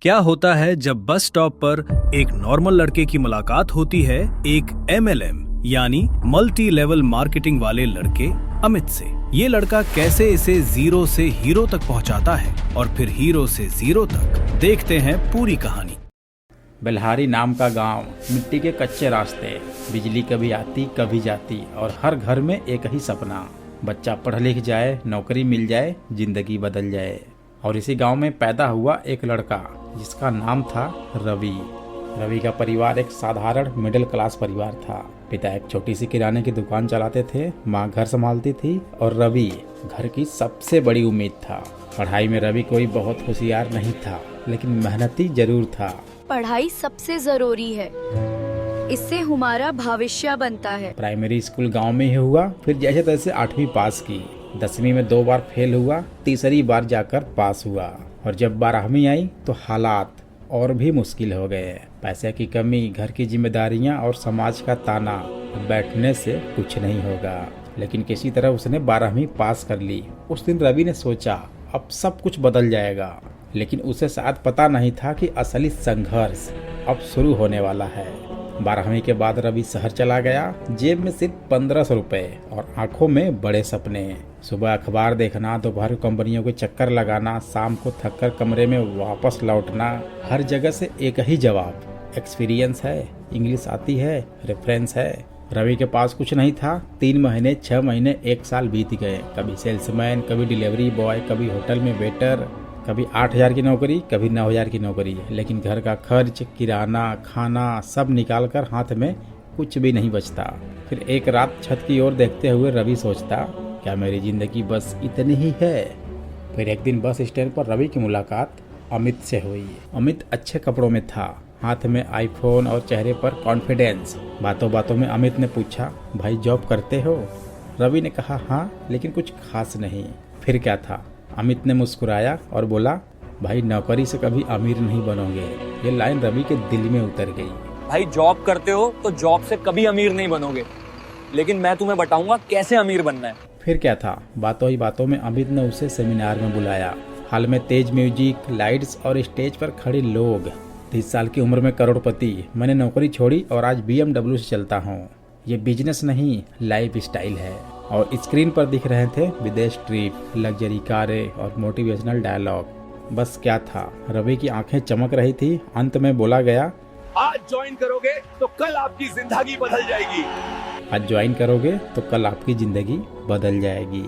क्या होता है जब बस स्टॉप पर एक नॉर्मल लड़के की मुलाकात होती है एक MLM यानी मल्टी लेवल मार्केटिंग वाले लड़के अमित से। ये लड़का कैसे इसे जीरो से हीरो तक पहुंचाता है और फिर हीरो से जीरो तक, देखते हैं पूरी कहानी। बेल्हारी नाम का गांव, मिट्टी के कच्चे रास्ते, बिजली कभी आती कभी जाती और हर घर में एक ही सपना, बच्चा पढ़ लिख जाए, नौकरी मिल जाए, जिंदगी बदल जाए। और इसी गांव में पैदा हुआ एक लड़का जिसका नाम था रवि। रवि का परिवार एक साधारण मिडिल क्लास परिवार था। पिता एक छोटी सी किराने की दुकान चलाते थे, माँ घर संभालती थी और रवि घर की सबसे बड़ी उम्मीद था। पढ़ाई में रवि कोई बहुत होशियार नहीं था, लेकिन मेहनती जरूर था। पढ़ाई सबसे जरूरी है, इससे हमारा भविष्य बनता है। प्राइमरी स्कूल गांव में ही हुआ, फिर जैसे तैसे 8वीं पास की। 10वीं में 2 बार फेल हुआ, तीसरी बार जाकर पास हुआ। और जब 12वीं आई तो हालात और भी मुश्किल हो गए। पैसे की कमी, घर की जिम्मेदारियां और समाज का ताना, बैठने से कुछ नहीं होगा। लेकिन किसी तरह उसने 12वीं पास कर ली। उस दिन रवि ने सोचा अब सब कुछ बदल जाएगा, लेकिन उसे शायद पता नहीं था कि असली संघर्ष अब शुरू होने वाला है। 12वीं के बाद रवि शहर चला गया, जेब में सिर्फ 1500 रुपए और आंखों में बड़े सपने। सुबह अखबार देखना, दोपहर कंपनियों के चक्कर लगाना, शाम को थककर कमरे में वापस लौटना। हर जगह से एक ही जवाब, एक्सपीरियंस है, इंग्लिश आती है, रेफरेंस है। रवि के पास कुछ नहीं था। 3 महीने, 6 महीने, 1 साल बीत गए। कभी सेल्समैन, कभी डिलीवरी बॉय, कभी होटल में वेटर, कभी 8000 की नौकरी, कभी 9000 की नौकरी। लेकिन घर का खर्च, किराना, खाना सब निकाल कर हाथ में कुछ भी नहीं बचता। फिर एक रात छत की ओर देखते हुए रवि सोचता, क्या मेरी जिंदगी बस इतनी ही है? फिर एक दिन बस स्टैंड पर रवि की मुलाकात अमित से हुई। अमित अच्छे कपड़ों में था, हाथ में आईफोन और चेहरे पर कॉन्फिडेंस। बातों बातों में अमित ने पूछा, भाई जॉब करते हो? रवि ने कहा हाँ, लेकिन कुछ खास नहीं। फिर क्या था? अमित ने मुस्कुराया और बोला, भाई नौकरी से कभी अमीर नहीं बनोगे। ये लाइन रवि के दिल में उतर गई। भाई जॉब करते हो तो जॉब से कभी अमीर नहीं बनोगे, लेकिन मैं तुम्हें बताऊंगा कैसे अमीर बनना है। फिर क्या था? बातों ही बातों में अमित ने उसे सेमिनार में बुलाया। हॉल में तेज म्यूजिक, लाइट्स और स्टेज पर खड़े लोग। 30 साल की उम्र में करोड़पति, मैंने नौकरी छोड़ी और आज BMW से चलता हूँ। ये बिजनेस नहीं, लाइफ स्टाइल है। और स्क्रीन पर दिख रहे थे विदेश ट्रिप, लग्जरी कारें और मोटिवेशनल डायलॉग। बस क्या था? रवि की आंखें चमक रही थी। अंत में बोला गया, आज ज्वाइन करोगे तो कल आपकी जिंदगी बदल जाएगी। आज ज्वाइन करोगे तो कल आपकी जिंदगी बदल जाएगी।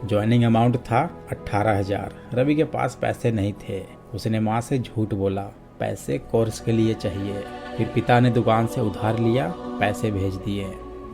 ज्वाइनिंग अमाउंट था 18,000। रवि के पास पैसे नहीं थे। उसने माँ से झूठ बोला, पैसे कोर्स के लिए चाहिए। फिर पिता ने दुकान से उधार लिया, पैसे भेज दिए।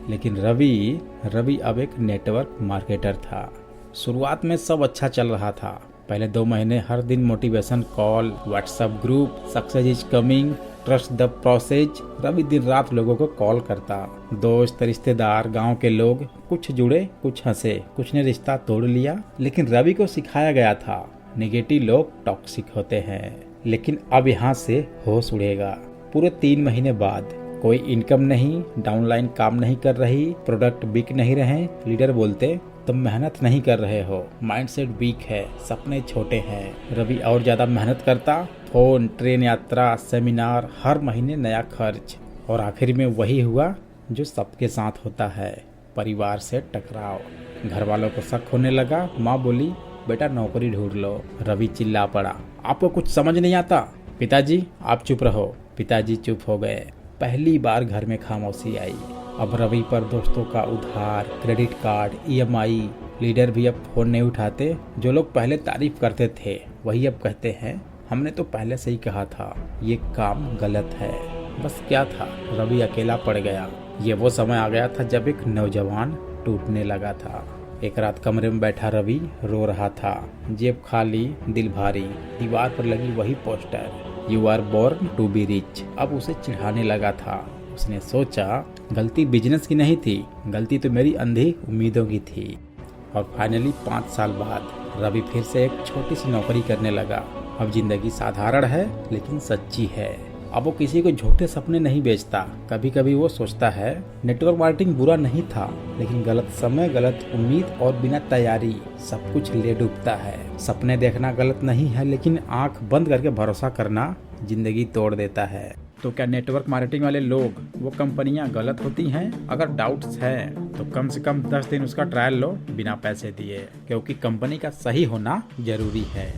लेकिन रवि अब एक नेटवर्क मार्केटर था। शुरुआत में सब अच्छा चल रहा था। पहले 2 महीने हर दिन motivation call, WhatsApp group, success is coming, trust the process. Ravi दिन रात लोगों को कॉल करता। दोस्त, रिश्तेदार, गांव के लोग, कुछ जुड़े, कुछ हंसे, कुछ ने रिश्ता तोड़ लिया। लेकिन रवि को सिखाया गया था, नेगेटिव लोग टॉक्सिक होते हैं। लेकिन अब यहाँ से होश उड़ेगा। पूरे 3 महीने बाद कोई इनकम नहीं, डाउनलाइन काम नहीं कर रही, प्रोडक्ट बिक नहीं रहे। लीडर बोलते तुम मेहनत नहीं कर रहे हो, माइंडसेट वीक है, सपने छोटे हैं। रवि और ज्यादा मेहनत करता। फोन, ट्रेन यात्रा, सेमिनार, हर महीने नया खर्च। और आखिर में वही हुआ जो सबके साथ होता है, परिवार से टकराव। घर वालों को शक होने लगा। माँ बोली, बेटा नौकरी ढूंढ लो। रवि चिल्ला पड़ा, आपको कुछ समझ नहीं आता? पिताजी आप चुप रहो। पिताजी चुप हो गए। पहली बार घर में खामोशी आई। अब रवि पर दोस्तों का उधार, क्रेडिट कार्ड, EMI। लीडर भी अब फोन नहीं उठाते। जो लोग पहले तारीफ करते थे वही अब कहते हैं, हमने तो पहले से ही कहा था ये काम गलत है। बस क्या था? रवि अकेला पड़ गया। ये वो समय आ गया था जब एक नौजवान टूटने लगा था। एक रात कमरे में बैठा रवि रो रहा था, जेब खाली, दिल भारी। दीवार पर लगी वही poster, you are born to be rich. अब उसे चिढ़ाने लगा था। उसने सोचा, गलती बिजनेस की नहीं थी, गलती तो मेरी अंधी उम्मीदों की थी। और फाइनली 5 साल बाद रवि फिर से एक छोटी सी नौकरी करने लगा। अब जिंदगी साधारण है लेकिन सच्ची है। अब वो किसी को झूठे सपने नहीं बेचता। कभी कभी वो सोचता है नेटवर्क मार्केटिंग बुरा नहीं था, लेकिन गलत समय, गलत उम्मीद और बिना तैयारी सब कुछ ले डूबता है। सपने देखना गलत नहीं है, लेकिन आंख बंद करके भरोसा करना जिंदगी तोड़ देता है। तो क्या नेटवर्क मार्केटिंग वाले लोग, वो कंपनियां गलत होती हैं? अगर डाउट्स हैं तो कम से कम 10 दिन उसका ट्रायल लो बिना पैसे दिए, क्योंकि कंपनी का सही होना जरूरी है।